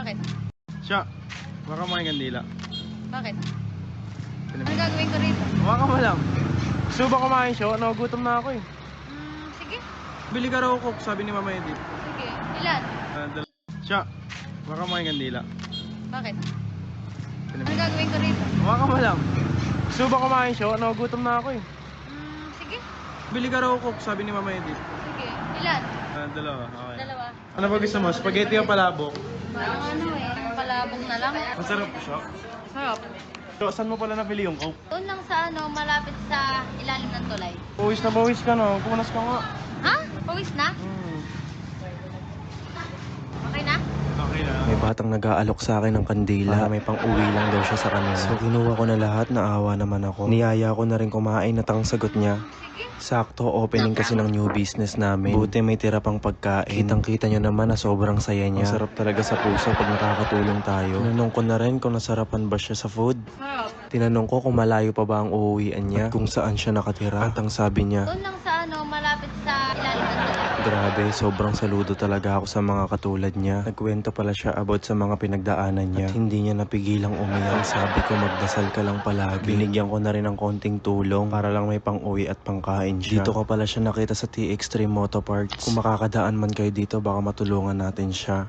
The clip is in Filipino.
Bakit? Siya, baka mga kandila. Bakit? Ano gagawin ko rito? Baka mo lang. Gusto ba kumain siya? Nagugutom na ako eh. Sige. Bili ka raw cook, sabi ni Mama Edith. Sige. Ilan? Siya, baka mga kandila. Bakit? Ano gagawin ko rito? Baka mo lang. Gusto ba kumain siya? Nagugutom na ako eh. Sige. Bili ka raw cook, sabi ni Mama Edith. Sige. Ilan? Dalawa, okay. Dalawa. Ano ba gusto mo? Spaghetti o palabok? Parang ano eh. Palabong na lang. Masarap po siya. Sarap. So, saan mo pala nabili yung coke? Doon lang sa ano, malapit sa ilalim ng tulay. Pawis na pawis ka no, punas ka nga. Ha? Pawis na? Okay na? Okay na. May batang nag-aalok sa akin ng kandila para may pang-uwi lang daw siya sa kanila. So kinuha ko na lahat, naawa naman ako. Niyaya ko na rin kumain at ang sagot niya, sakto, opening kasi ng new business namin. Buti may tira pang pagkain. Kitang-kita nyo naman na sobrang saya niya. Ang sarap talaga sa puso pag nakakatulong tayo. Tinanong ko na rin kung nasarapan ba siya sa food. Sarap. Tinanong ko kung malayo pa ba ang uuwian niya at kung saan siya nakatira. At ang sabi niya, Doon lang sa ano, malapit sa ilalim ng tulay. grabe, sobrang saludo talaga ako sa mga katulad niya. Nagkwento pala siya about sa mga pinagdaanan niya at hindi niya napigilang umiyak. Sabi ko magdasal ka lang palagi. Binigyan ko na rin ng konting tulong para lang may pang-uwi at pangkain siya. Dito ko pala siya nakita sa T Extreme Moto Parts. Kung makakadaan man kayo dito, baka matulungan natin siya.